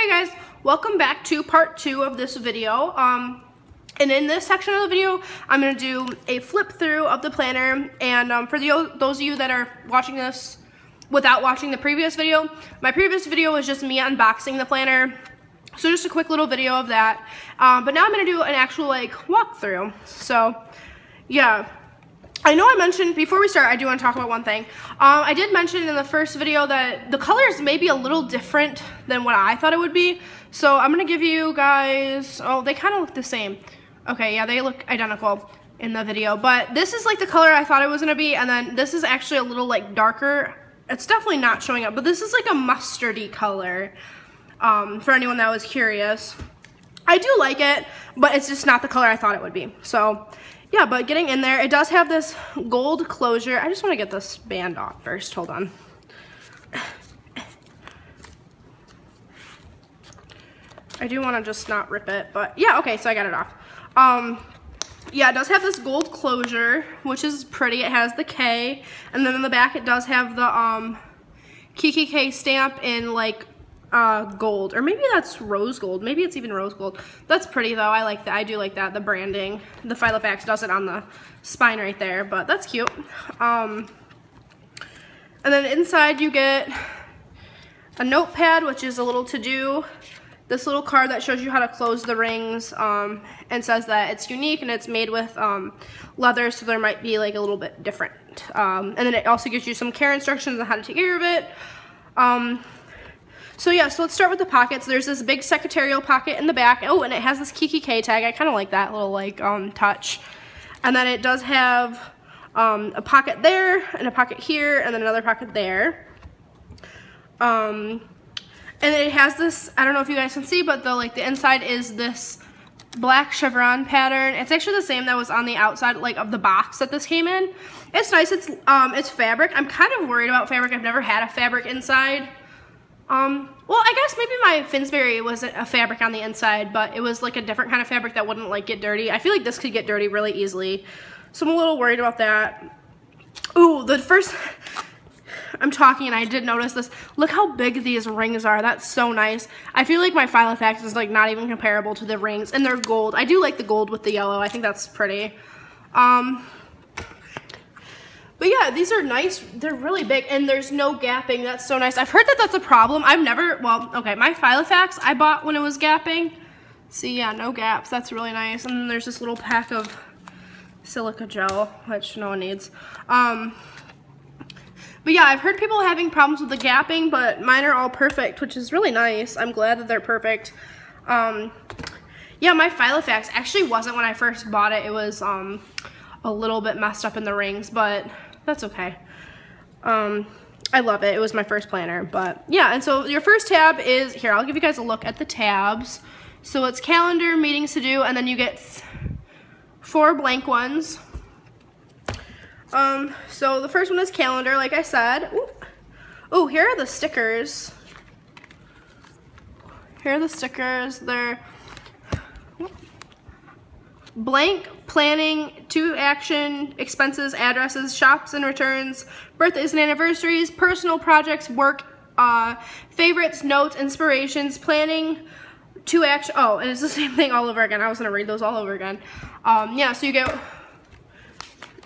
Hi guys, welcome back to part 2 of this video. And in this section of the video, I'm going to do a flip through of the planner. And for those of you that are watching this without watching the previous video, my previous video was just me unboxing the planner. So just a quick little video of that. But now I'm going to do an actual walkthrough. So yeah. I know I mentioned, before we start, I do want to talk about one thing. I did mention in the first video that the colors may be a little different than what I thought it would be. So I'm going to give you guys, oh, they kind of look the same. Okay, yeah, they look identical in the video. But this is like the color I thought it was going to be, and then this is actually a little darker. It's definitely not showing up, but this is like a mustardy color, for anyone that was curious. I do like it, but it's just not the color I thought it would be. So yeah, but getting in there, it does have this gold closure. I just want to get this band off first. Hold on. I do want to just not rip it, but yeah, okay, so I got it off. Yeah, it does have this gold closure, which is pretty. It has the K, and then in the back it does have the KIkki stamp in gold, or maybe that's rose gold. Maybe it's even rose gold. That's pretty though. I like that. I do like that. The branding. The Filofax does it on the spine right there, but that's cute. And then inside you get a notepad, which is a little to-do. This little card that shows you how to close the rings, and says that it's unique and it's made with leather, so there might be a little bit different. And then it also gives you some care instructions on how to take care of it. So yeah, so let's start with the pockets. There's this big secretarial pocket in the back. Oh, and it has this KIkki tag. I kind of like that little touch. And then it does have a pocket there, and a pocket here, and then another pocket there. And it has this, I don't know if you guys can see, but the inside is this black chevron pattern. It's actually the same that was on the outside of the box that this came in. It's nice. It's fabric. I'm kind of worried about fabric. I've never had a fabric inside. Well, I guess maybe my Finsbury wasn't a fabric on the inside, but it was a different kind of fabric that wouldn't get dirty. I feel like this could get dirty really easily, so I'm a little worried about that. Ooh, I'm talking and I did notice this. Look how big these rings are. That's so nice. I feel like my Filofax is not even comparable to the rings, and they're gold. I do like the gold with the yellow. I think that's pretty. But yeah, these are nice. They're really big, and there's no gapping. That's so nice. I've heard that that's a problem. I've never, well, okay, my Filofax I bought when it was gapping. See, yeah, no gaps. That's really nice. And then there's this little pack of silica gel, which no one needs. But yeah, I've heard people having problems with the gapping, but mine are all perfect, which is really nice. I'm glad that they're perfect. Yeah, my Filofax actually wasn't when I first bought it. It was a little bit messed up in the rings, but that's okay. I love it. It was my first planner, but yeah. And so your first tab is here. I'll give you guys a look at the tabs. So it's calendar, meetings to do, and then you get 4 blank ones. So the first one is calendar, like I said. Oh, here are the stickers. Here are the stickers. They're blank, planning, to action, expenses, addresses, shops and returns, birthdays and anniversaries, personal projects, work, favorites, notes, inspirations, planning, to action. Oh, and it's the same thing all over again. I was going to read those all over again. Yeah, so you get,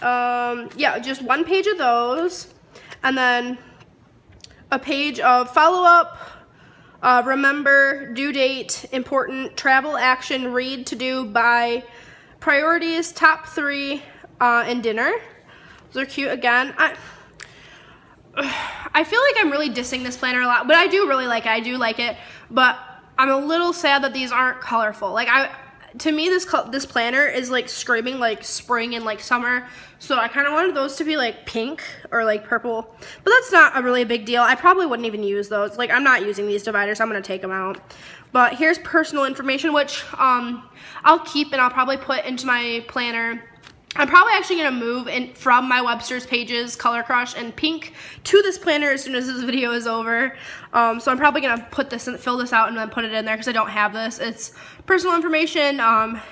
yeah, just 1 page of those, and then a page of follow-up, remember, due date, important, travel, action, read, to do, buy, priorities, top 3, and dinner. Those are cute. Again, I feel like I'm really dissing this planner a lot, but I do really like it. I do like it, but I'm a little sad that these aren't colorful. To me, this planner is screaming spring and summer, so I kind of wanted those to be pink or purple, but that's not a really big deal. I probably wouldn't even use those. I'm not using these dividers. I'm gonna take them out. But here's personal information, which I'll keep and I'll probably put into my planner. I'm probably actually gonna move from my Webster's Pages, Color Crush, and Pink to this planner as soon as this video is over. So I'm probably gonna put this and fill this out and then put it in there because I don't have this. It's personal information,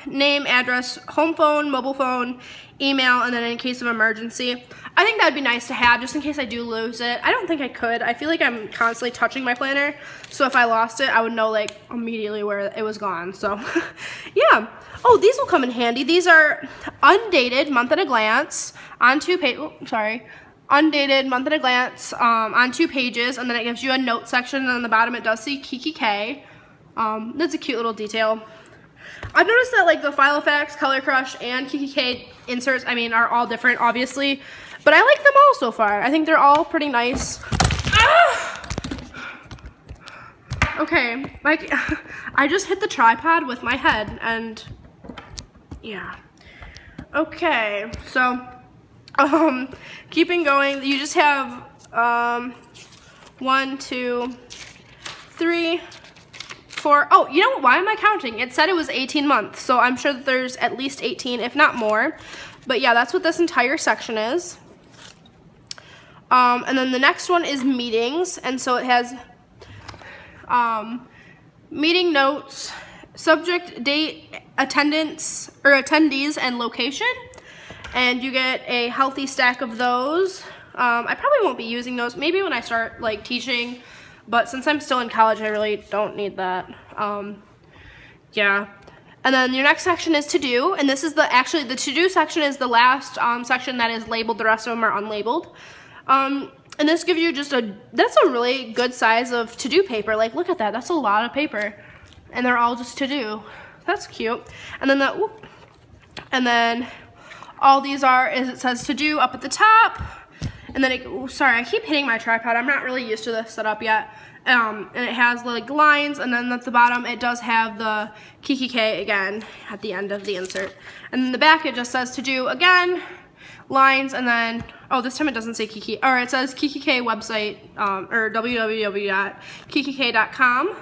name, address, home phone, mobile phone, email, and then in case of emergency. I think that'd be nice to have just in case I do lose it. I don't think I could. I feel like I'm constantly touching my planner, so if I lost it, I would know like immediately where it was gone. So yeah. Oh, these will come in handy. These are undated month at a glance on 2 pages. Oh, sorry. Undated month at a glance on 2 pages, and then it gives you a note section, and on the bottom it does say KIkki. That's a cute little detail. I've noticed that like the Filofax, Color Crush, and KIkki inserts, I mean, are all different, obviously, but I like them all so far. I think they're all pretty nice. Ah! Okay, like, I just hit the tripod with my head, and yeah. Okay, so, keeping going, you just have, 1, 2, 3, 4, oh, you know, why am I counting? It said it was 18 months, so I'm sure that there's at least 18, if not more. But yeah, that's what this entire section is. And then the next one is meetings, and so it has meeting notes, subject, date, attendance, or attendees, and location. And you get a healthy stack of those. I probably won't be using those, maybe when I start like teaching, but since I'm still in college, I really don't need that. Yeah. And then your next section is to do, and this is actually the to do section is the last section that is labeled. The rest of them are unlabeled. And this gives you just that's a really good size of to do paper. Like, look at that, that's a lot of paper. And they're all just to do. That's cute. And then all these it says to do up at the top. And then sorry, I keep hitting my tripod. I'm not really used to this setup yet. And it has like lines, and then at the bottom it does have the KIkki again at the end of the insert. And in the back it just says to do again, lines, and then, oh, this time it doesn't say KIkki, or it says KIkki website, or www.kikkik.com.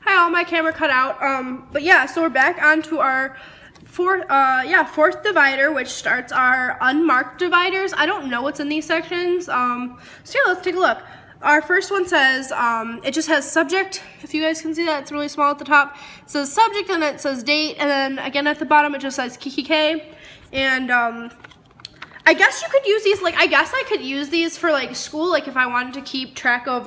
Hi all, my camera cut out. But yeah, so we're back onto our fourth divider, which starts our unmarked dividers. I don't know what's in these sections. So yeah, let's take a look. Our first one says, it just has subject. If you guys can see that, it's really small at the top. It says subject, and it says date, and then again at the bottom it just says KIkki. And I guess you could use these, like, I guess I could use these for like school, like if I wanted to keep track of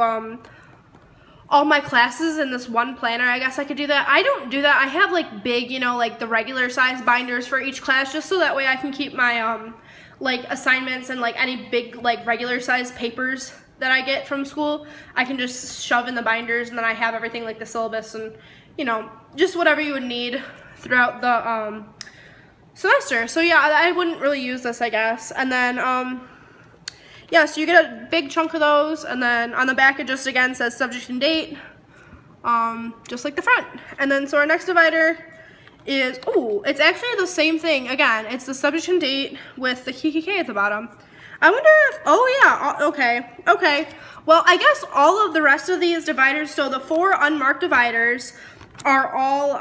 all my classes in this one planner. I guess I could do that. I don't do that. I have like big, you know, like the regular size binders for each class, just so that way I can keep my like assignments and like any big like regular size papers that I get from school. I can just shove in the binders, and then I have everything like the syllabus and, you know, just whatever you would need throughout the semester. So yeah, I wouldn't really use this, I guess. And then yeah, so you get a big chunk of those, and then on the back it just again says subject and date, just like the front. And then so our next divider is, oh, it's actually the same thing again. It's the subject and date with the KIkki at the bottom. I wonder if, oh yeah, okay. Well, I guess all of the rest of these dividers, so the 4 unmarked dividers are all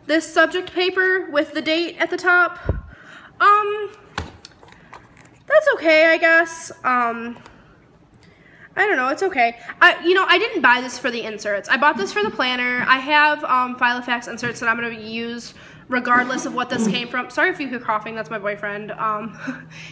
this subject paper with the date at the top. That's okay, I guess. I don't know, it's okay. You know, I didn't buy this for the inserts. I bought this for the planner. I have Filofax inserts that I'm going to use regardless of what this came from. Sorry if you hear coughing, that's my boyfriend.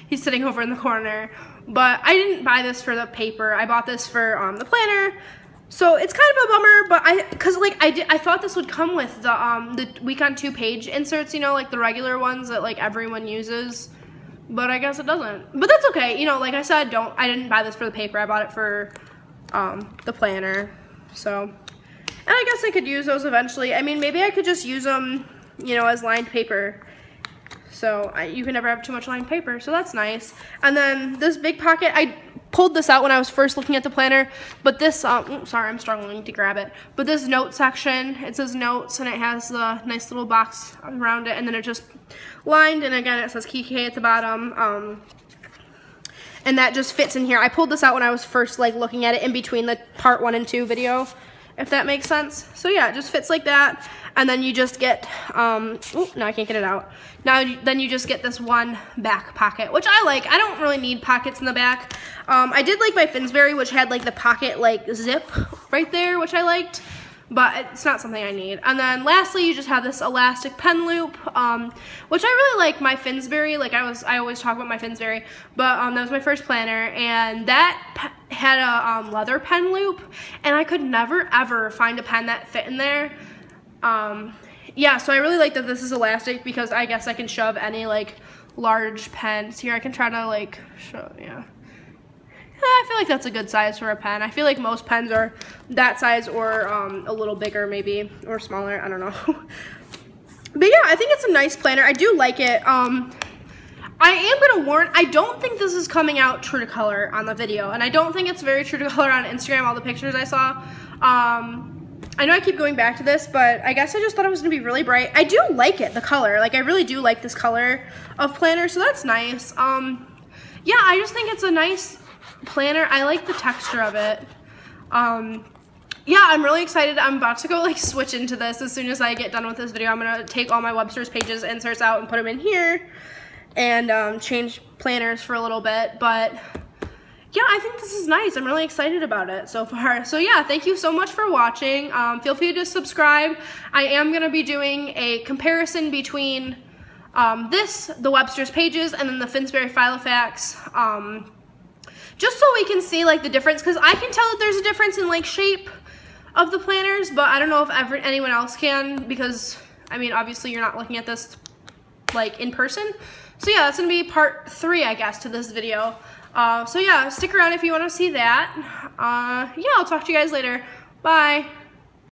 He's sitting over in the corner. But I didn't buy this for the paper. I bought this for the planner. So it's kind of a bummer, but I thought this would come with the week on 2 page inserts, you know, like the regular ones that like everyone uses. But I guess it doesn't. But that's okay. You know, like I said, I didn't buy this for the paper. I bought it for the planner. So, and I guess I could use those eventually. I mean, maybe I could just use them, you know, as lined paper. So you can never have too much lined paper. So that's nice. And then this big pocket, I pulled this out when I was first looking at the planner. But this, sorry, I'm struggling to grab it. But this note section, it says notes, and it has the nice little box around it. And then it just lined, and again it says KIkki at the bottom, and that just fits in here. I pulled this out when I was first like looking at it in between the part 1 and 2 video, if that makes sense. So yeah, it just fits like that, and then you just get now I can't get it out. Then you just get this one back pocket, which I like. I don't really need pockets in the back. I did like my Finsbury, which had like the pocket like zip right there, which I liked. but it's not something I need. And then lastly, you just have this elastic pen loop, which I really like my Finsbury. Like I always talk about my Finsbury, but that was my first planner, and that had a leather pen loop, and I could never ever find a pen that fit in there. Yeah, so I really like that this is elastic, because I guess I can shove any like large pens. Here, I can try to like show, yeah. I feel like that's a good size for a pen. I feel like most pens are that size, or a little bigger maybe, or smaller, I don't know. But yeah, I think it's a nice planner. I do like it. I am gonna warn, I don't think this is coming out true to color on the video, and I don't think it's very true to color on Instagram, all the pictures I saw. I know I keep going back to this, but I guess I just thought it was gonna be really bright. I do like it, the color. Like, I really do like this color of planner, so that's nice. Yeah, I just think it's a nice planner. I like the texture of it. Yeah, I'm really excited. I'm about to go like switch into this as soon as I get done with this video. I'm gonna take all my Webster's Pages inserts out and put them in here, and change planners for a little bit. But yeah, I think this is nice. I'm really excited about it so far. So yeah, thank you so much for watching. Feel free to subscribe. I am gonna be doing a comparison between the Webster's Pages, and then the Finsbury Filofax, just so we can see like the difference, because I can tell that there's a difference in like shape of the planners, but I don't know if anyone else can, because I mean, obviously you're not looking at this like in person. So yeah, that's gonna be part 3, I guess, to this video. So yeah, stick around if you want to see that. Yeah, I'll talk to you guys later. Bye.